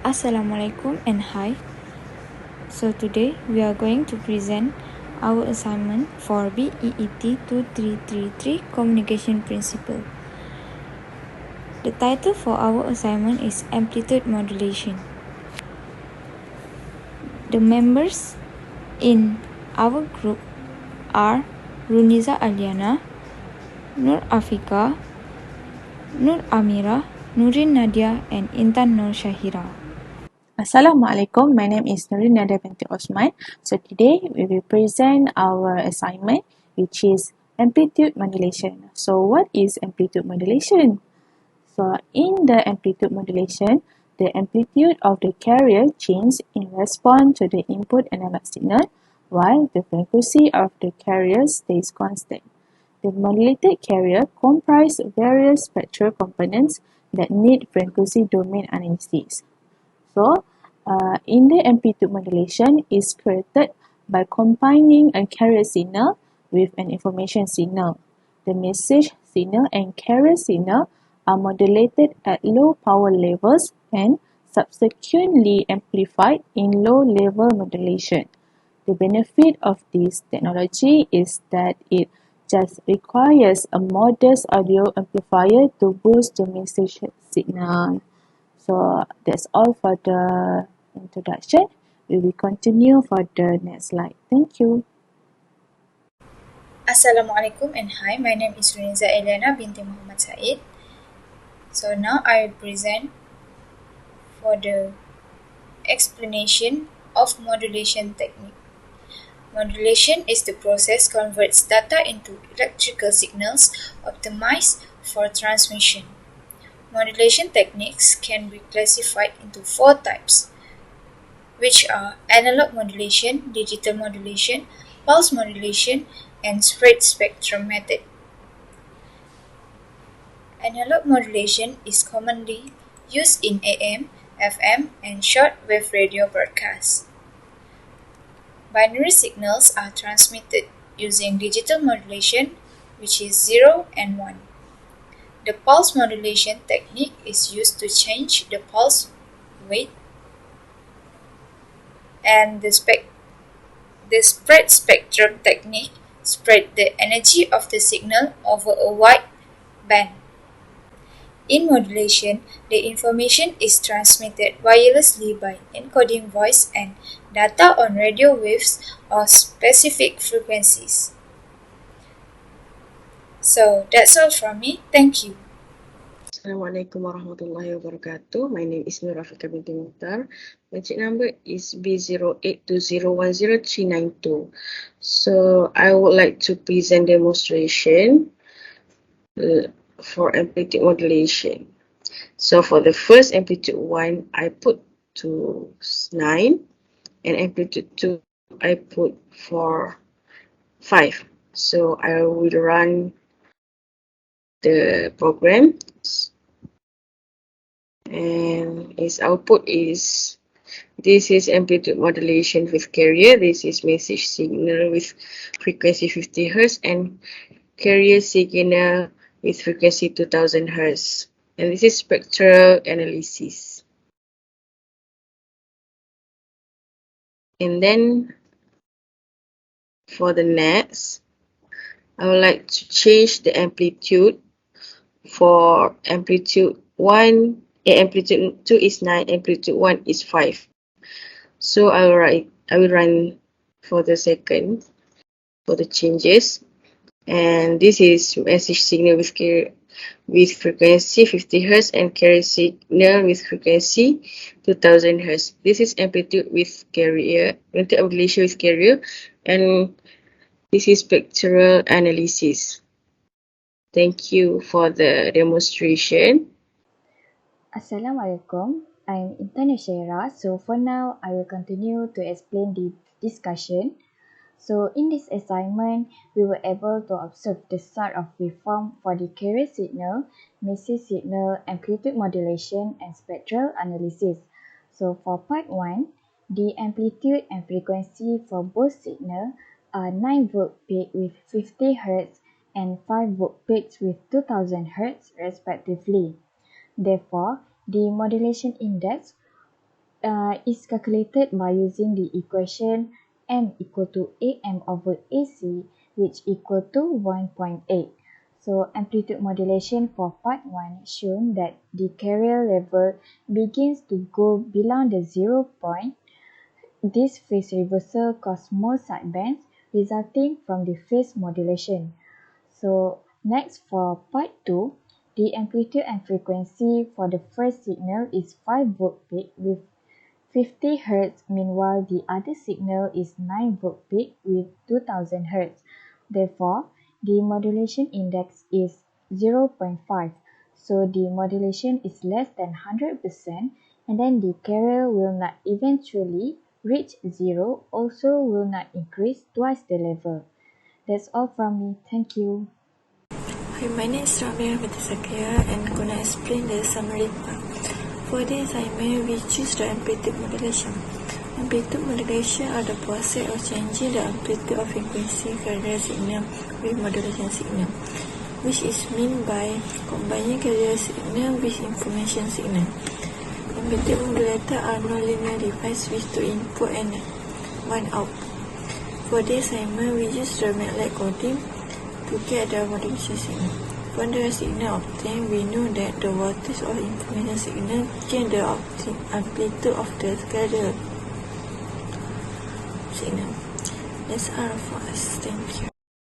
Assalamualaikum and hi. So today we are going to present our assignment for BEET 2333 Communication Principle. The title for our assignment is Amplitude Modulation. The members in our group are Runiza Aliana, Nur Afika, Nur Amira, Nurin Nadia and Intan Nur Shahira. Assalamualaikum, my name is Nurin Nadia binti Osman. So today we will present our assignment which is amplitude modulation. So what is amplitude modulation? So in the amplitude modulation, the amplitude of the carrier changes in response to the input analog signal while the frequency of the carrier stays constant. The modulated carrier comprises various spectral components that need frequency domain analysis. So, in the amplitude modulation is created by combining a carrier signal with an information signal. The message signal and carrier signal are modulated at low power levels and subsequently amplified in low level modulation. The benefit of this technology is that it just requires a modest audio amplifier to boost the message signal. So that's all for the introduction. We will continue for the next slide. Thank you. Assalamualaikum and hi, my name is Runiza Eliana binti Muhammad Said. So now I will present for the explanation of modulation technique. Modulation is the process converts data into electrical signals optimized for transmission. Modulation techniques can be classified into four types, which are analog modulation, digital modulation, pulse modulation, and spread spectrum method. Analog modulation is commonly used in AM, FM, and shortwave radio broadcasts. Binary signals are transmitted using digital modulation, which is 0 and 1. The pulse modulation technique is used to change the pulse weight, and the spread spectrum technique spread the energy of the signal over a wide band. In modulation, the information is transmitted wirelessly by encoding voice and data on radio waves or specific frequencies. So that's all from me. Thank you. Assalamualaikum warahmatullahi wabarakatuh. My name is Nur Afika binti Mukhtar. My check number is B0820100392. So I would like to present demonstration for amplitude modulation. So for the first amplitude 1, I put to 9, and amplitude 2, I put for 5. So I will run the program, and its output is, this is amplitude modulation with carrier, this is message signal with frequency 50 Hz and carrier signal with frequency 2000 Hz, and this is spectral analysis. And then for the next, I would like to change the amplitude. For amplitude 1, amplitude 2 is 9, amplitude 1 is 5. So I will run for the second for the changes, and this is message signal with frequency 50 Hz and carrier signal with frequency 2000 Hz. This is amplitude with carrier, amplitude modulation with carrier, and this is spectral analysis. Thank you for the demonstration. Assalamualaikum, I'm Intan Shahira. So for now, I will continue to explain the discussion. So in this assignment, we were able to observe the sort of waveform for the carrier signal, message signal, amplitude modulation, and spectral analysis. So for part 1, the amplitude and frequency for both signal are 9 volt peak with 50 Hz and 5 volt peaks with 2000 Hz respectively. Therefore, the modulation index is calculated by using the equation m equal to am over ac, which equal to 1.8. So amplitude modulation for part 1 shown that the carrier level begins to go below the 0 point. This phase reversal causes more sidebands resulting from the phase modulation. So next for part 2, the amplitude and frequency for the first signal is 5 volt peak with 50 Hz, meanwhile the other signal is 9 volt peak with 2000 Hz. Therefore, the modulation index is 0.5. So the modulation is less than 100%, and then the carrier will not eventually reach 0, also will not increase twice the level. That's all from me. Thank you. Hi, my name is Ramya Batisakia and I'm gonna explain the summary part. For this assignment, we choose the amplitude modulation. Amplitude modulation are the process of changing the amplitude of frequency carrier signal with modulation signal, which is meant by combining carrier signal with information signal. Amplitude modulator are non-linear devices with two input and one output. For this assignment, we use the MATLAB coding to get the modulation signal. From the signal obtained, we know that the voltage of information signal change the amplitude of the carrier signal. That's all for us. Thank you.